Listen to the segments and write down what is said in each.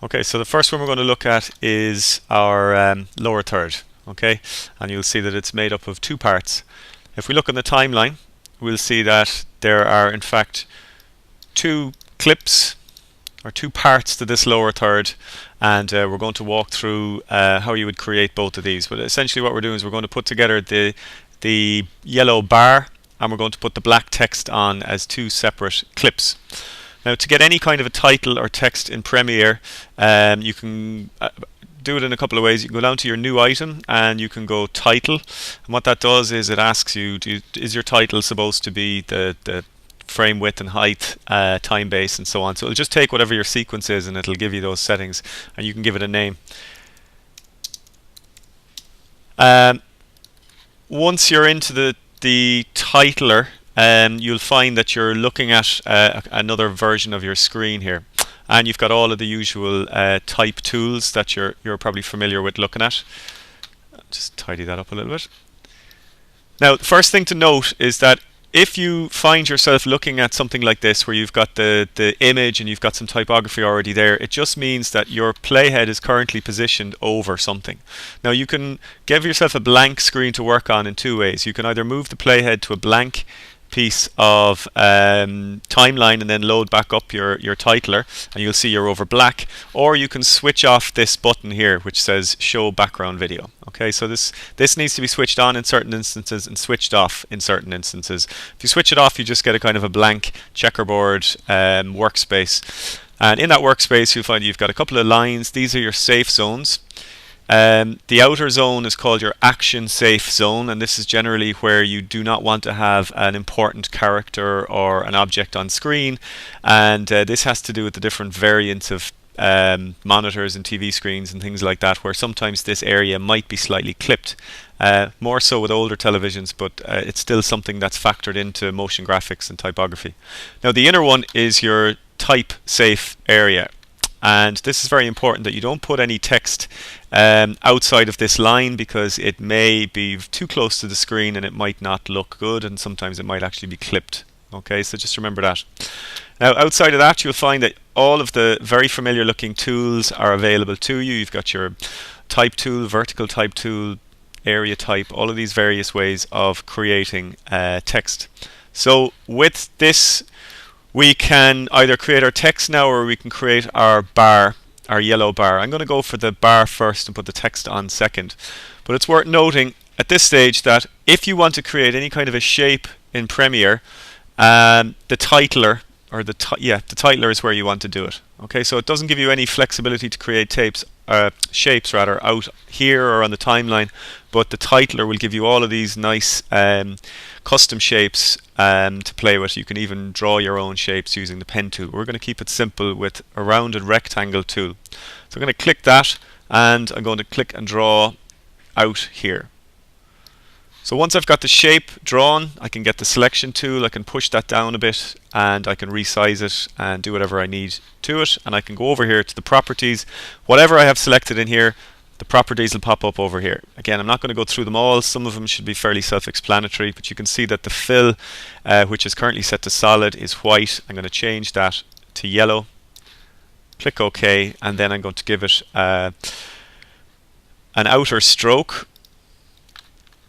Okay, so the first one we're going to look at is our lower third. Okay, and you'll see that it's made up of two parts. If we look on the timeline, we'll see that there are in fact two clips or two parts to this lower third, and we're going to walk through how you would create both of these. But essentially what we're doing is we're going to put together the yellow bar, and we're going to put the black text on as two separate clips. Now, to get any kind of a title or text in Premiere, you can do it in a couple of ways. You can go down to your new item and you can go title, and what that does is it asks you, is your title supposed to be the frame width and height, time base, and so on. So it'll just take whatever your sequence is and it'll give you those settings, and you can give it a name. Once you're into the titler, you'll find that you're looking at another version of your screen here, and you've got all of the usual type tools that you're probably familiar with looking at. Just tidy that up a little bit. Now, the first thing to note is that if you find yourself looking at something like this where you've got the image and you've got some typography already there, it just means that your playhead is currently positioned over something. Now, you can give yourself a blank screen to work on in two ways. You can either move the playhead to a blank piece of timeline and then load back up your titler, and you'll see you're over black, or you can switch off this button here which says show background video. Okay, so this needs to be switched on in certain instances and switched off in certain instances. If you switch it off, you just get a kind of a blank checkerboard workspace, and in that workspace you'll find you've got a couple of lines. These are your safe zones. The outer zone is called your action safe zone, and this is generally where you do not want to have an important character or an object on screen, and this has to do with the different variants of monitors and TV screens and things like that, where sometimes this area might be slightly clipped, more so with older televisions, but it's still something that's factored into motion graphics and typography. Now, the inner one is your type safe area, and this is very important that you don't put any text outside of this line, because it may be too close to the screen and it might not look good, and sometimes it might actually be clipped. Okay, so just remember that. Now, outside of that, you'll find that all of the very familiar looking tools are available to you. You've got your type tool, vertical type tool, area type, all of these various ways of creating text. So with this, we can either create our text now, or we can create our bar, our yellow bar. I'm going to go for the bar first and put the text on second. But it's worth noting at this stage that if you want to create any kind of a shape in Premiere, the titler, or the titler is where you want to do it. Okay, so it doesn't give you any flexibility to create shapes rather out here or on the timeline, but the titler will give you all of these nice custom shapes to play with. You can even draw your own shapes using the pen tool. We're going to keep it simple with a rounded rectangle tool. So I'm going to click that, and I'm going to click and draw out here. So once I've got the shape drawn, I can get the selection tool, I can push that down a bit, and I can resize it and do whatever I need to it, and I can go over here to the properties. Whatever I have selected in here, the properties will pop up over here. Again, I'm not going to go through them all. Some of them should be fairly self-explanatory, but you can see that the fill, which is currently set to solid, is white. I'm going to change that to yellow. Click OK, and then I'm going to give it an outer stroke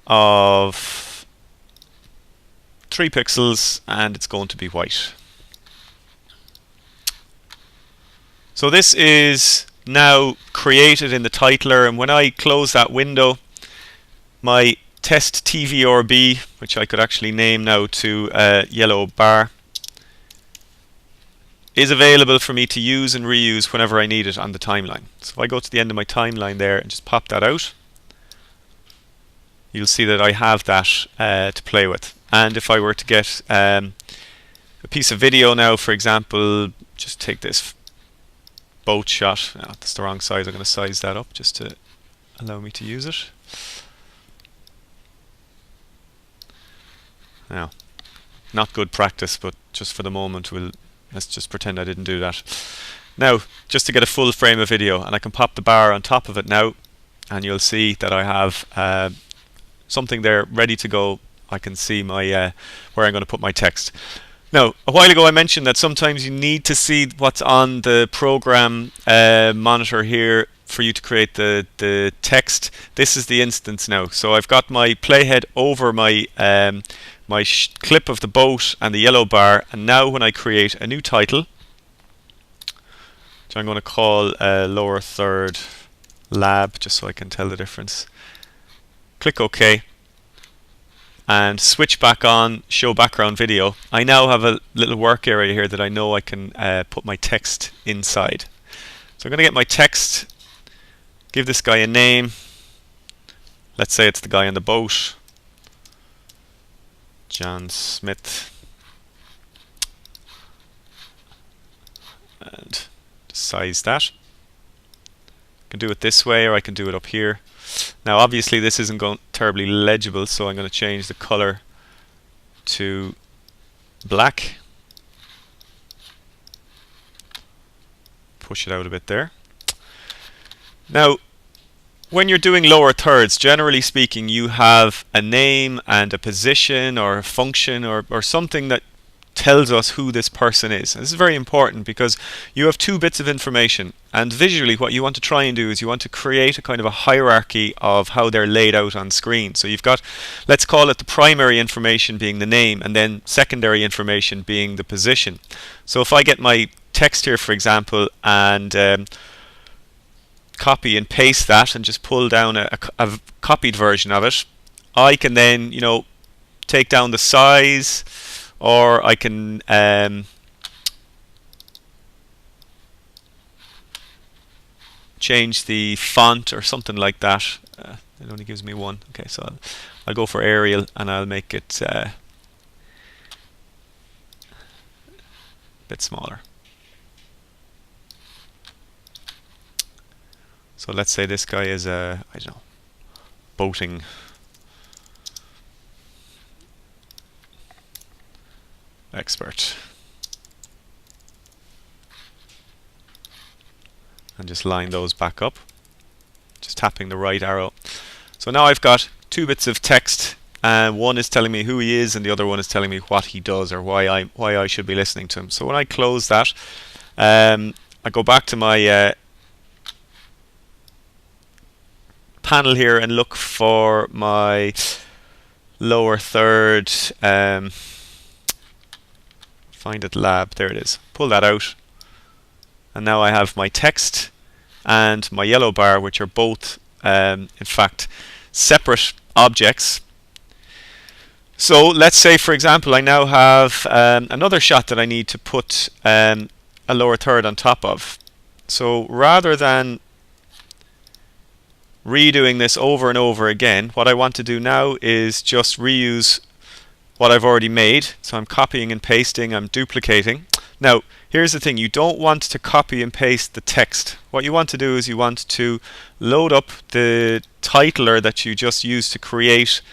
of 3 pixels, and it's going to be white. So this is now created in the titler, and when I close that window, my test TVRB, which I could actually name now to yellow bar, is available for me to use and reuse whenever I need it on the timeline. So if I go to the end of my timeline there and just pop that out, you'll see that I have that to play with. And if I were to get a piece of video now, for example, just take this boat shot. Oh, that's the wrong size. I'm going to size that up just to allow me to use it. Now, not good practice, but just for the moment, let's just pretend I didn't do that. Now, just to get a full frame of video, and I can pop the bar on top of it now, and you'll see that I have something there ready to go. I can see my where I'm going to put my text. Now, a while ago I mentioned that sometimes you need to see what's on the program monitor here for you to create the text. This is the instance now. So I've got my playhead over my clip of the boat and the yellow bar, and now when I create a new title, which I'm going to call lower third lab, just so I can tell the difference, click OK, and switch back on show background video. I now have a little work area here that I know I can put my text inside. So I'm going to get my text, give this guy a name. Let's say it's the guy on the boat, John Smith, and size that. I can do it this way, or I can do it up here. Now obviously this isn't going terribly legible, so I'm going to change the color to black. Push it out a bit there. Now when you're doing lower thirds, generally speaking, you have a name and a position or a function or something that tells us who this person is. And this is very important because you have two bits of information, and visually what you want to try and do is you want to create a kind of a hierarchy of how they're laid out on screen. So you've got, let's call it the primary information being the name, and then secondary information being the position. So if I get my text here, for example, and copy and paste that and just pull down a copied version of it, I can then, take down the size, or I can change the font or something like that. It only gives me one. Okay, so I'll go for Arial and I'll make it a bit smaller. So let's say this guy is a, I don't know, boating expert. And just line those back up, just tapping the right arrow. So now I've got two bits of text, and one is telling me who he is and the other one is telling me what he does or why I should be listening to him. So when I close that, I go back to my panel here and look for my lower third, find it lab, there it is, pull that out, and now I have my text and my yellow bar, which are both in fact separate objects. So let's say, for example, I now have another shot that I need to put a lower third on top of. So rather than redoing this over and over again, what I want to do now is just reuse what I've already made. So I'm copying and pasting, I'm duplicating. Now here's the thing, you don't want to copy and paste the text. What you want to do is you want to load up the titler that you just used to create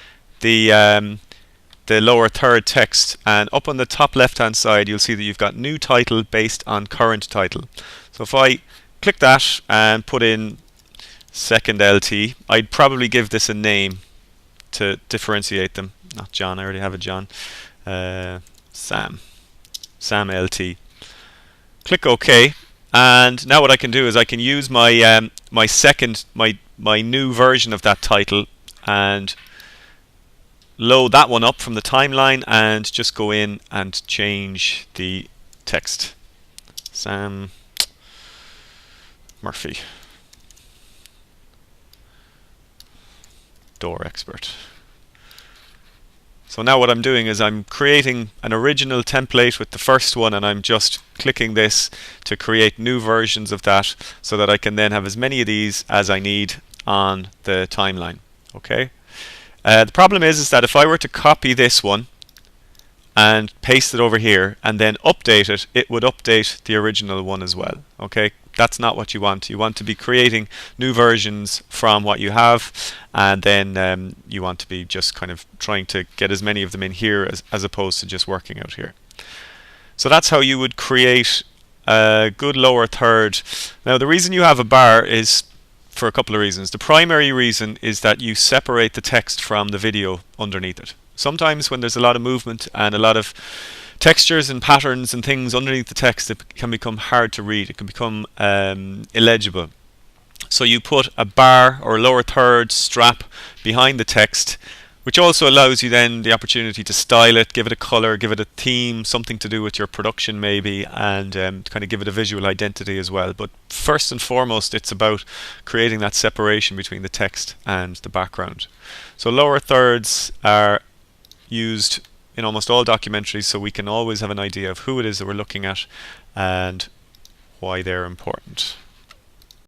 the lower third text, and up on the top left hand side you'll see that you've got new title based on current title. So if I click that and put in second LT, I'd probably give this a name to differentiate them. Not John, I already have a John. Sam LT. Click OK, and now what I can do is I can use my my new version of that title and load that one up from the timeline and just go in and change the text. Sam Murphy, door expert. So now what I'm doing is I'm creating an original template with the first one, and I'm just clicking this to create new versions of that so that I can then have as many of these as I need on the timeline. Okay. The problem is that if I were to copy this one and paste it over here and then update it, it would update the original one as well. Okay, that's not what you want. You want to be creating new versions from what you have, and then you want to be just kind of trying to get as many of them in here as opposed to just working out here. So that's how you would create a good lower third. Now the reason you have a bar is for a couple of reasons. The primary reason is that you separate the text from the video underneath it. Sometimes when there's a lot of movement and a lot of textures and patterns and things underneath the text that can become hard to read. It can become illegible. So you put a bar or lower third strap behind the text, which also allows you then the opportunity to style it, give it a color, give it a theme, something to do with your production maybe, and kind of give it a visual identity as well. But first and foremost, it's about creating that separation between the text and the background. So lower thirds are used in almost all documentaries, so we can always have an idea of who it is that we're looking at and why they're important.